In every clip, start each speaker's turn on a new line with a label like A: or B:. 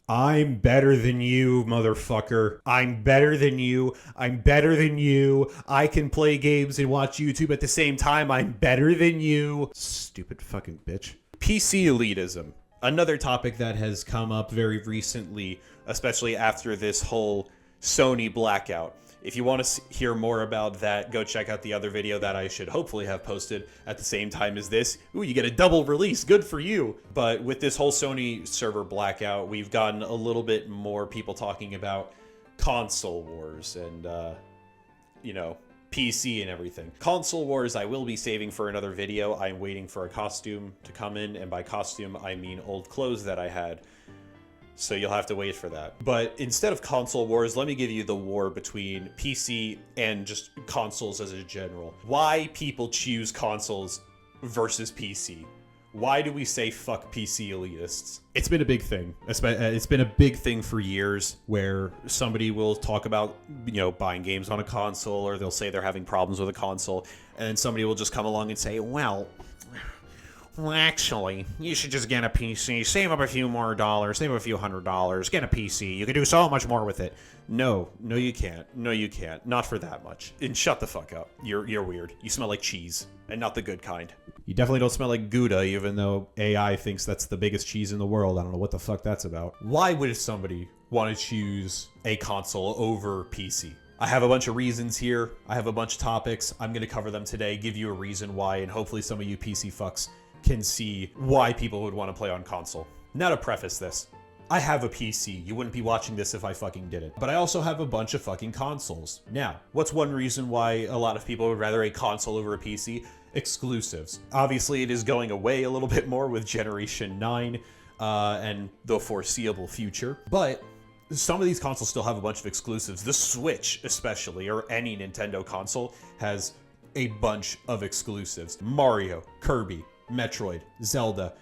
A: I'm better than you, motherfucker. I'm better than you. I'm better than you. I can play games and watch YouTube at the same time. I'm better than you. Stupid fucking bitch. PC elitism. Another topic that has come up very recently, especially after this whole Sony blackout. If you want to hear more about that, go check out the other video that I should hopefully have posted at the same time as this. Ooh, you get a double release. Good for you. But with this whole Sony server blackout, we've gotten a little bit more people talking about console wars and, PC and everything. Console wars I will be saving for another video. I'm waiting for a costume to come in, and by costume I mean old clothes that I had. So you'll have to wait for that. But instead of console wars, let me give you the war between PC and just consoles as a general. Why people choose consoles versus PC. Why do we say fuck PC elitists? It's been a big thing. It's been a big thing for years where somebody will talk about, buying games on a console, or they'll say they're having problems with a console, and then somebody will just come along and say, well, actually, you should just get a PC, save up a few more dollars, save up a few $100, get a PC. You can do so much more with it. No, you can't. No, you can't. Not for that much. And shut the fuck up. You're weird. You smell like cheese, and not the good kind. You definitely don't smell like Gouda, even though AI thinks that's the biggest cheese in the world. I don't know what the fuck that's about. Why would somebody want to choose a console over PC? I have a bunch of reasons here. I have a bunch of topics. I'm going to cover them today, give you a reason why, and hopefully some of you PC fucks can see why people would want to play on console. Now to preface this, I have a PC. You wouldn't be watching this if I fucking didn't. But I also have a bunch of fucking consoles. Now, what's one reason why a lot of people would rather a console over a PC? Exclusives. Obviously, it is going away a little bit more with Generation 9 and the foreseeable future. But some of these consoles still have a bunch of exclusives. The Switch, especially, or any Nintendo console, has a bunch of exclusives. Mario, Kirby, Metroid, Zelda,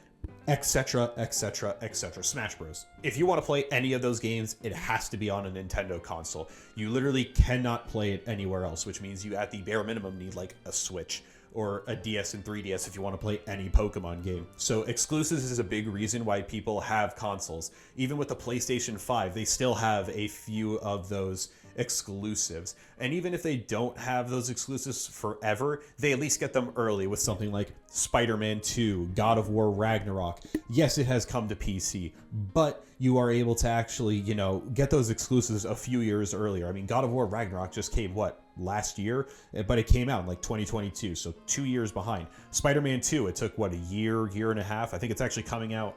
A: etc, etc, etc. Smash Bros. If you want to play any of those games, it has to be on a Nintendo console. You literally cannot play it anywhere else, which means you at the bare minimum need like a Switch or a DS and 3DS if you want to play any Pokemon game. So exclusives is a big reason why people have consoles. Even with the PlayStation 5, they still have a few of those exclusives. And even if they don't have those exclusives forever, they at least get them early with something like Spider-Man 2, God of War Ragnarok. Yes, it has come to PC, but you are able to actually, get those exclusives a few years earlier. I mean, God of War Ragnarok just came, last year? But it came out in 2022, so 2 years behind. Spider-Man 2, it took, a year and a half? I think it's actually coming out.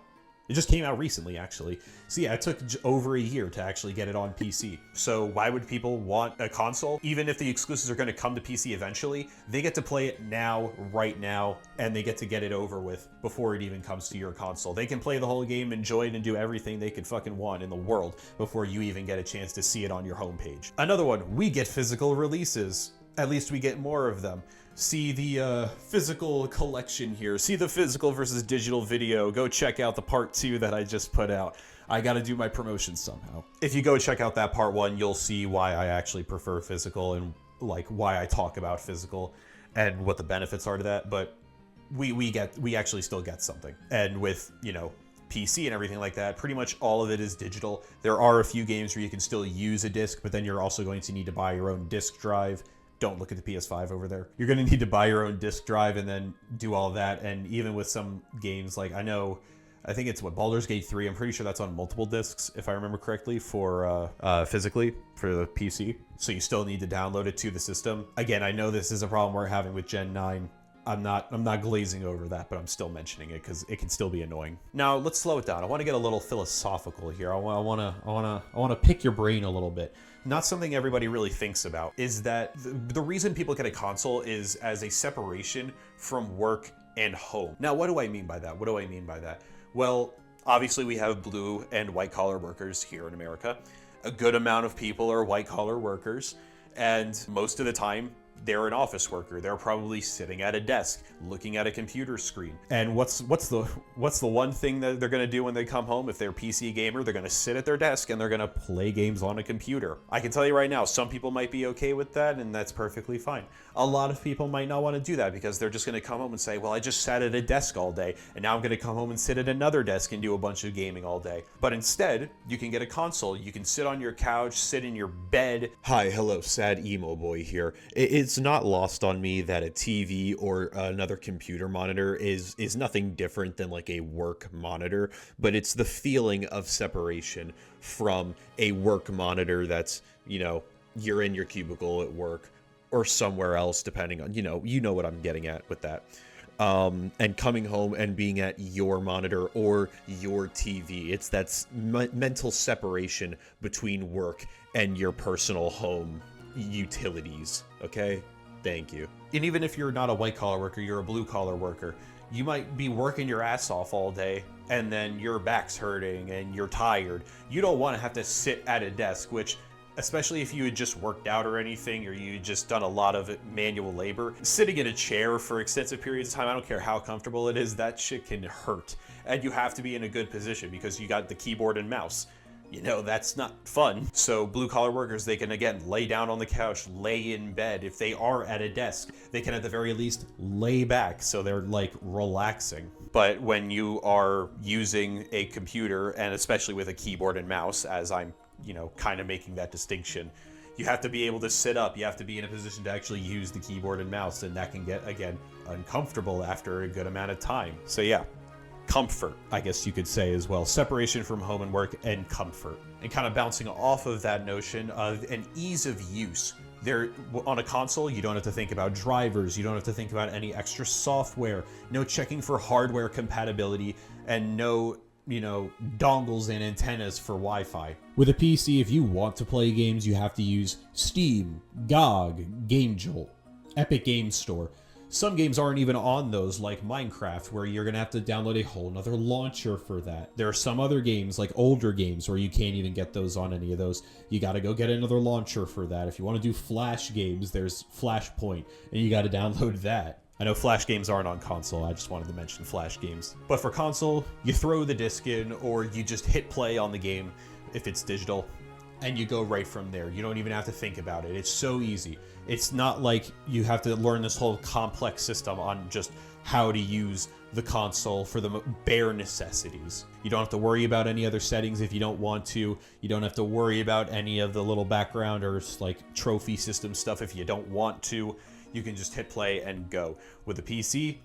A: It just came out recently, actually. So yeah, it took over a year to actually get it on PC. So why would people want a console? Even if the exclusives are going to come to PC eventually, they get to play it now, right now, and they get to get it over with before it even comes to your console. They can play the whole game, enjoy it, and do everything they could fucking want in the world before you even get a chance to see it on your homepage. Another one, we get physical releases. At least we get more of them. See the physical collection here. See the physical versus digital video. Go check out the part 2 that I just put out. I gotta do my promotion somehow. If you go check out that part 1, you'll see why I actually prefer physical and why I talk about physical and what the benefits are to that. But we actually still get something. And with, PC and everything like that, pretty much all of it is digital. There are a few games where you can still use a disc, but then you're also going to need to buy your own disc drive. Don't look at the PS5 over there. You're going to need to buy your own disc drive and then do all that. And even with some games, I think it's Baldur's Gate 3. I'm pretty sure that's on multiple discs, if I remember correctly, for physically for the PC. So you still need to download it to the system. Again, I know this is a problem we're having with Gen 9. I'm not glazing over that, but I'm still mentioning it because it can still be annoying. Now let's slow it down. I want to get a little philosophical here. I want to pick your brain a little bit. Not something everybody really thinks about is that the reason people get a console is as a separation from work and home. Now, what do I mean by that? Well, obviously we have blue and white collar workers here in America. A good amount of people are white collar workers, and most of the time they're an office worker. They're probably sitting at a desk, looking at a computer screen. And what's the one thing that they're gonna do when they come home? If they're a PC gamer, they're gonna sit at their desk and they're gonna play games on a computer. I can tell you right now, some people might be okay with that, and that's perfectly fine. A lot of people might not want to do that because they're just gonna come home and say, well, I just sat at a desk all day, and now I'm gonna come home and sit at another desk and do a bunch of gaming all day. But instead, you can get a console. You can sit on your couch, sit in your bed. Hi, hello, sad emo boy here. It's not lost on me that a TV or another computer monitor is nothing different than like a work monitor, but it's the feeling of separation from a work monitor that's, you're in your cubicle at work or somewhere else, depending on, you know what I'm getting at with that. And coming home and being at your monitor or your TV. It's that mental separation between work and your personal home utilities, okay? Thank you. And even if you're not a white-collar worker, you're a blue-collar worker, you might be working your ass off all day, and then your back's hurting and you're tired. You don't want to have to sit at a desk, which, especially if you had just worked out or anything, or you had just done a lot of manual labor, sitting in a chair for extensive periods of time, I don't care how comfortable it is, that shit can hurt. And you have to be in a good position because you got the keyboard and mouse. That's not fun. So blue collar workers, they can again lay down on the couch, lay in bed. If they are at a desk, they can at the very least lay back so they're like relaxing. But when you are using a computer, and especially with a keyboard and mouse, as I'm kind of making that distinction, you have to be able to sit up. You have to be in a position to actually use the keyboard and mouse, and that can get, again, uncomfortable after a good amount of time. So yeah, comfort, I guess you could say as well. Separation from home and work and comfort. And kind of bouncing off of that notion of an ease of use. There, on a console, you don't have to think about drivers, you don't have to think about any extra software, no checking for hardware compatibility, and no dongles and antennas for Wi-Fi. With a PC, if you want to play games, you have to use Steam, GOG, GameJolt, Epic Games Store. Some games aren't even on those, like Minecraft, where you're gonna have to download a whole nother launcher for that. There are some other games, like older games, where you can't even get those on any of those. You gotta go get another launcher for that. If you want to do Flash games, there's Flashpoint, and you gotta download that. I know Flash games aren't on console, I just wanted to mention Flash games. But for console, you throw the disc in, or you just hit play on the game, if it's digital, and you go right from there. You don't even have to think about it. It's so easy. It's not like you have to learn this whole complex system on just how to use the console for the bare necessities. You don't have to worry about any other settings if you don't want to. You don't have to worry about any of the little background or like trophy system stuff if you don't want to. You can just hit play and go. With a PC,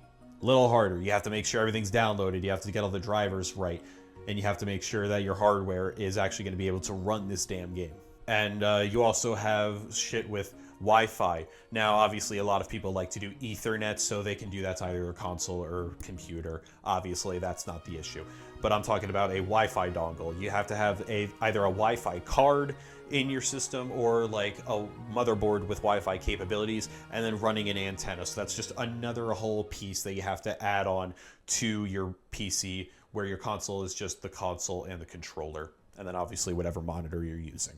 A: a little harder. You have to make sure everything's downloaded. You have to get all the drivers right. And you have to make sure that your hardware is actually going to be able to run this damn game. And you also have shit with Wi-Fi. Now, obviously, a lot of people like to do Ethernet, so they can do that to either a console or computer. Obviously, that's not the issue. But I'm talking about a Wi-Fi dongle. You have to have either a Wi-Fi card in your system or like a motherboard with Wi-Fi capabilities, and then running an antenna. So that's just another whole piece that you have to add on to your PC, where your console is just the console and the controller, and then obviously whatever monitor you're using.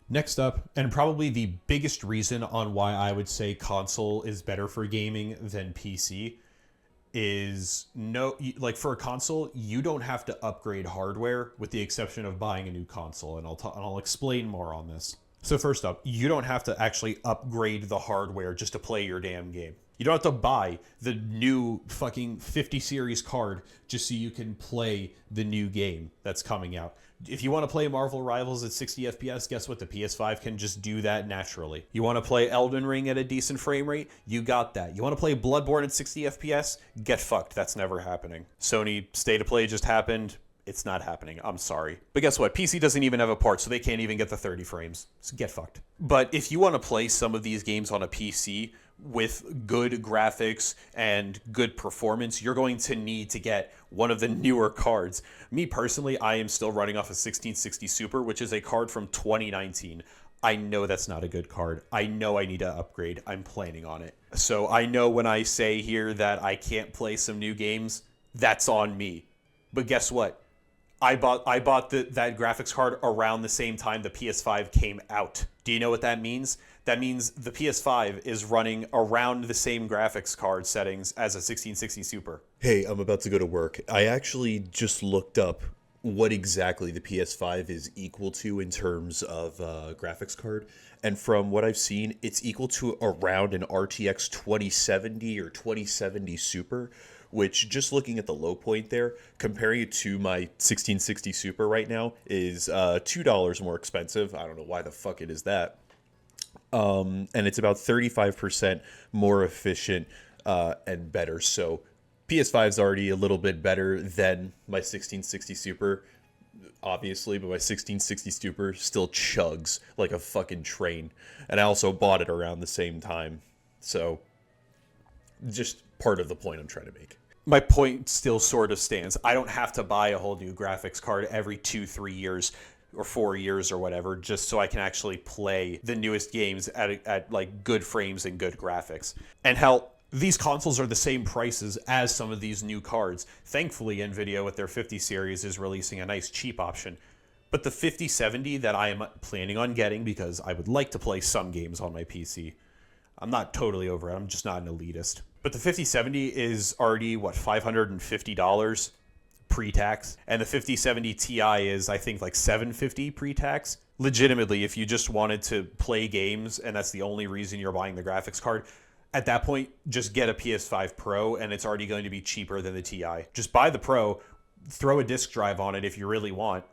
A: Next up, and probably the biggest reason on why I would say console is better for gaming than PC, is for a console, you don't have to upgrade hardware with the exception of buying a new console, and I'll explain more on this. So first up, you don't have to actually upgrade the hardware just to play your damn game. You don't have to buy the new fucking 50 series card just so you can play the new game that's coming out. If you want to play Marvel Rivals at 60 FPS, guess what? The PS5 can just do that naturally. You want to play Elden Ring at a decent frame rate? You got that. You want to play Bloodborne at 60 FPS? Get fucked. That's never happening. Sony State of Play just happened. It's not happening. I'm sorry. But guess what? PC doesn't even have a port, so they can't even get the 30 frames. So get fucked. But if you want to play some of these games on a PC with good graphics and good performance, you're going to need to get one of the newer cards. Me personally, I am still running off a 1660 Super, which is a card from 2019. I know that's not a good card. I know I need to upgrade. I'm planning on it. So I know when I say here that I can't play some new games, that's on me. But guess what? I bought that graphics card around the same time the PS5 came out. Do you know what that means? That means the PS5 is running around the same graphics card settings as a 1660 Super.
B: Hey, I'm about to go to work. I actually just looked up what exactly the PS5 is equal to in terms of graphics card. And from what I've seen, it's equal to around an RTX 2070 or 2070 Super, which, just looking at the low point there, comparing it to my 1660 Super right now, is $2 more expensive. I don't know why the fuck it is that. And it's about 35% more efficient and better. So PS5 is already a little bit better than my 1660 Super, obviously, but my 1660 Super still chugs like a fucking train. And I also bought it around the same time. So just part of the point I'm trying to make.
A: My point still sort of stands. I don't have to buy a whole new graphics card every 2-3 years or 4 years or whatever, just so I can actually play the newest games at like good frames and good graphics. And hell, these consoles are the same prices as some of these new cards. Thankfully, Nvidia with their 50 series is releasing a nice cheap option. But the 5070 that I am planning on getting, because I would like to play some games on my PC. I'm not totally over it. I'm just not an elitist. But the 5070 is already, what, $550 pre-tax? And the 5070 Ti is, I think, like $750 pre-tax. Legitimately, if you just wanted to play games and that's the only reason you're buying the graphics card, at that point, just get a PS5 Pro and it's already going to be cheaper than the Ti. Just buy the Pro, throw a disk drive on it if you really want,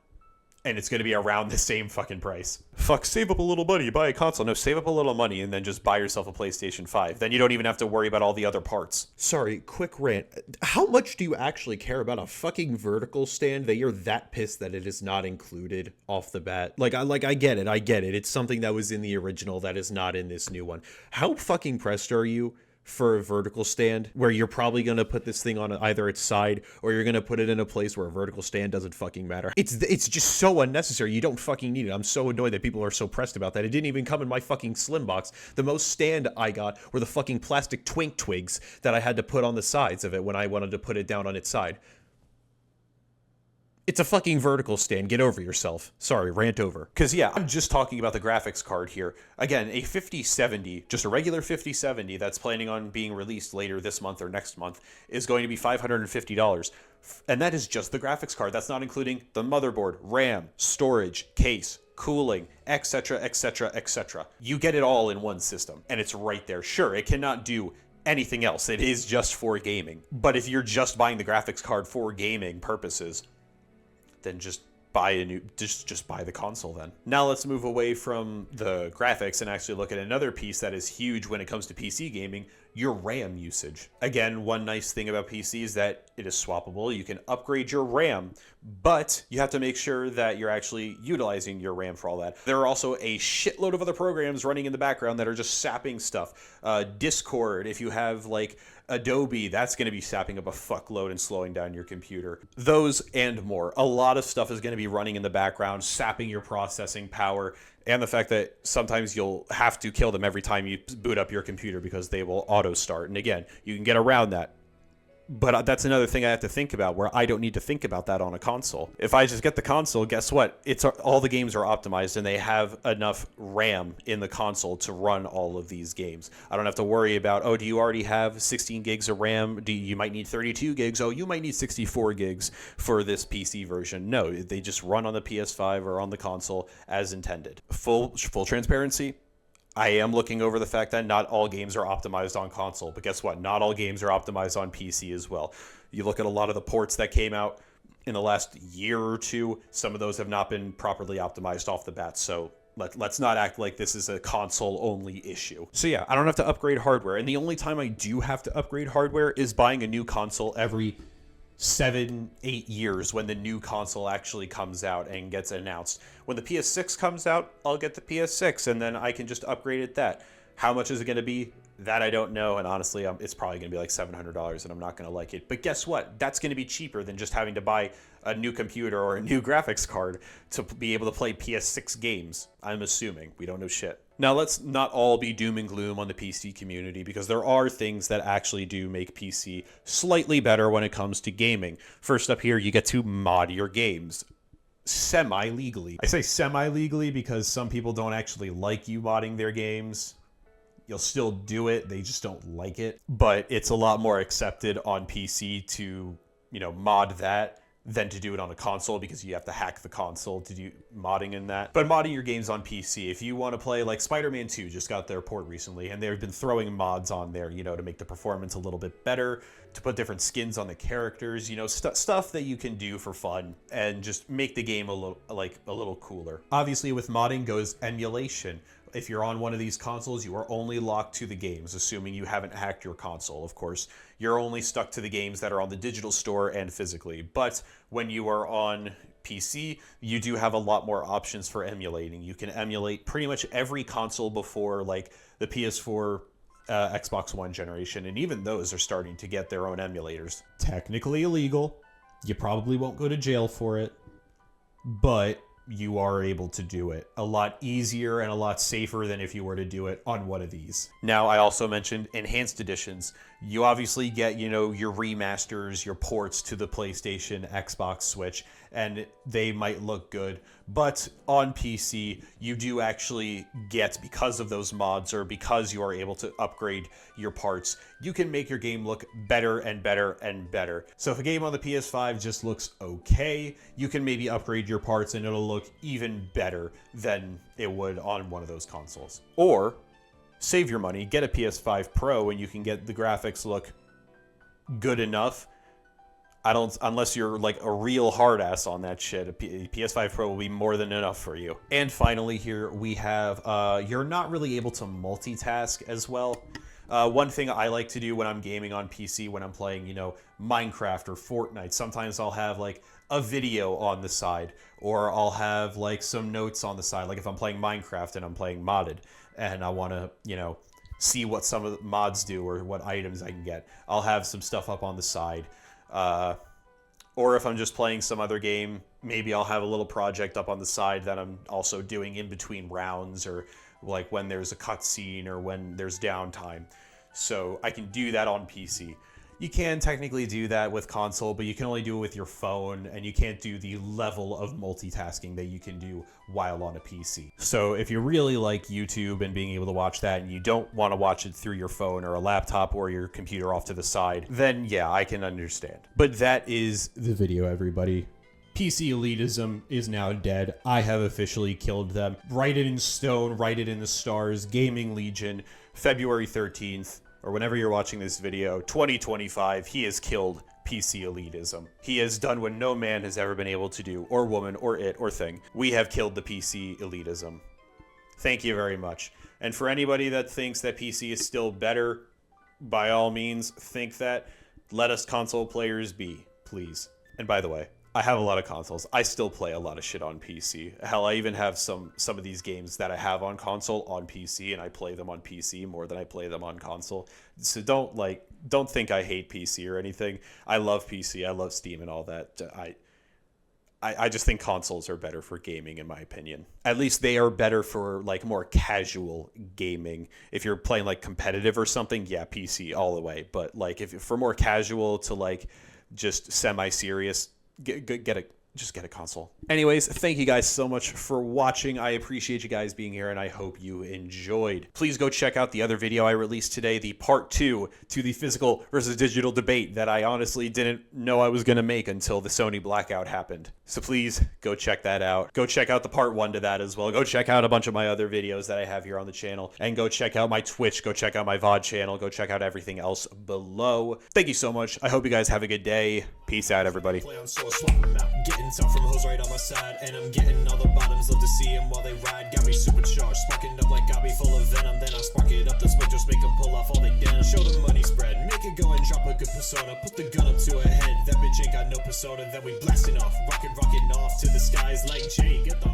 A: and it's going to be around the same fucking price. Fuck, save up a little money, buy a console. No, save up a little money and then just buy yourself a PlayStation 5. Then you don't even have to worry about all the other parts.
B: Sorry, quick rant. How much do you actually care about a fucking vertical stand that you're that pissed that it is not included off the bat? I get it. It's something that was in the original that is not in this new one. How fucking pressed are you for a vertical stand where you're probably going to put this thing on either its side or you're going to put it in a place where a vertical stand doesn't fucking matter? It's just so unnecessary. You don't fucking need it. I'm so annoyed that people are so pressed about that. It didn't even come in my fucking slim box. The most stand I got were the fucking plastic twink twigs that I had to put on the sides of it when I wanted to put it down on its side. It's a fucking vertical stand. Get over yourself. Sorry, rant over.
A: Because, yeah, I'm just talking about the graphics card here. Again, a 5070, just a regular 5070 that's planning on being released later this month or next month, is going to be $550. And that is just the graphics card. That's not including the motherboard, RAM, storage, case, cooling, etc., etc., etc. You get it all in one system, and it's right there. Sure, it cannot do anything else. It is just for gaming. But if you're just buying the graphics card for gaming purposes, then just buy buy the console then. Now let's move away from the graphics and actually look at another piece that is huge when it comes to PC gaming, your RAM usage. Again, one nice thing about PC is that it is swappable. You can upgrade your RAM, but you have to make sure that you're actually utilizing your RAM for all that. There are also a shitload of other programs running in the background that are just sapping stuff. Discord, if you have like Adobe, that's going to be sapping up a fuckload and slowing down your computer. Those and more. A lot of stuff is going to be running in the background, sapping your processing power, and the fact that sometimes you'll have to kill them every time you boot up your computer because they will auto start. And again, you can get around that. But that's another thing I have to think about, where I don't need to think about that on a console. If I just get the console, guess what? All the games are optimized and they have enough RAM in the console to run all of these games. I don't have to worry about, oh, do you already have 16 gigs of RAM? You might need 32 gigs. Oh, you might need 64 gigs for this PC version. No, they just run on the PS5 or on the console as intended. Full transparency. I am looking over the fact that not all games are optimized on console, but guess what? Not all games are optimized on PC as well. You look at a lot of the ports that came out in the last year or two, some of those have not been properly optimized off the bat, so let's not act like this is a console-only issue. So yeah, I don't have to upgrade hardware, and the only time I do have to upgrade hardware is buying a new console every 7-8 years when the new console actually comes out and gets announced. When the PS6 comes out, I'll get the PS6 and then I can just upgrade it that. How much is it going to be? That I don't know, and honestly, it's probably going to be like $700 and I'm not going to like it. But guess what? That's going to be cheaper than just having to buy a new computer or a new graphics card to be able to play PS6 games, I'm assuming. We don't know shit. Now, let's not all be doom and gloom on the PC community, because there are things that actually do make PC slightly better when it comes to gaming. First up here, you get to mod your games semi-legally. I say semi-legally because some people don't actually like you modding their games. You'll still do it, they just don't like it. But it's a lot more accepted on PC to, mod that than to do it on a console, because you have to hack the console to do modding in that. But modding your games on PC, if you want to play, like Spider-Man 2 just got their port recently, and they've been throwing mods on there, to make the performance a little bit better, to put different skins on the characters, stuff that you can do for fun and just make the game a little cooler. Obviously, with modding goes emulation. If you're on one of these consoles, you are only locked to the games, assuming you haven't hacked your console, of course. You're only stuck to the games that are on the digital store and physically. But when you are on PC, you do have a lot more options for emulating. You can emulate pretty much every console before, like the PS4, Xbox One generation, and even those are starting to get their own emulators. Technically illegal. You probably won't go to jail for it, but you are able to do it a lot easier and a lot safer than if you were to do it on one of these. Now, I also mentioned enhanced editions. You obviously get, your remasters, your ports to the PlayStation, Xbox, Switch, and they might look good. But on PC, you do actually get, because of those mods or because you are able to upgrade your parts, you can make your game look better and better and better. So if a game on the PS5 just looks okay, you can maybe upgrade your parts and it'll look even better than it would on one of those consoles. Or save your money, get a PS5 Pro, and you can get the graphics look good enough. Unless you're like a real hard ass on that shit, a PS5 Pro will be more than enough for you. And finally here we have, you're not really able to multitask as well. One thing I like to do when I'm gaming on PC, when I'm playing, Minecraft or Fortnite, sometimes I'll have like a video on the side, or I'll have like some notes on the side. Like if I'm playing Minecraft and I'm playing modded, and I want to, see what some of the mods do or what items I can get, I'll have some stuff up on the side. Or if I'm just playing some other game, maybe I'll have a little project up on the side that I'm also doing in between rounds, or like when there's a cutscene or when there's downtime. So I can do that on PC. You can technically do that with console, but you can only do it with your phone, and you can't do the level of multitasking that you can do while on a PC. So if you really like YouTube and being able to watch that, and you don't want to watch it through your phone or a laptop or your computer off to the side, then yeah, I can understand. But that is the video, everybody. PC elitism is now dead. I have officially killed them. Write it in stone, write it in the stars. Gaming Legion, February 13th. Or whenever you're watching this video, 2025, he has killed PC elitism. He has done what no man has ever been able to do, or woman, or it, or thing. We have killed the PC elitism. Thank you very much. And for anybody that thinks that PC is still better, by all means, think that. Let us console players be, please. And by the way, I have a lot of consoles. I still play a lot of shit on PC. Hell, I even have some of these games that I have on console on PC, and I play them on PC more than I play them on console. So don't think I hate PC or anything. I love PC. I love Steam and all that. I just think consoles are better for gaming, in my opinion. At least they are better for like more casual gaming. If you're playing like competitive or something, yeah, PC all the way. But like if for more casual to like just semi-serious, just get a console. Anyways, thank you guys so much for watching. I appreciate you guys being here, and I hope you enjoyed. Please go check out the other video I released today, the part 2 to the physical versus digital debate that I honestly didn't know I was going to make until the Sony blackout happened. So please go check that out. Go check out the part 1 to that as well. Go check out a bunch of my other videos that I have here on the channel, and go check out my Twitch. Go check out my VOD channel. Go check out everything else below. Thank you so much. I hope you guys have a good day. Peace out, everybody.
C: Getting tough from hoes right on my side, and I'm getting all the bottoms, love to see them while they ride. Got me supercharged, sparking up like Gobby full of venom. Then I spark it up, the smoke just make them pull off all they denim. Show the money spread, make it go and drop a good persona. Put the gun up to her head, that bitch ain't got no persona. Then we blasting off, rocking off to the skies like Jay. Get the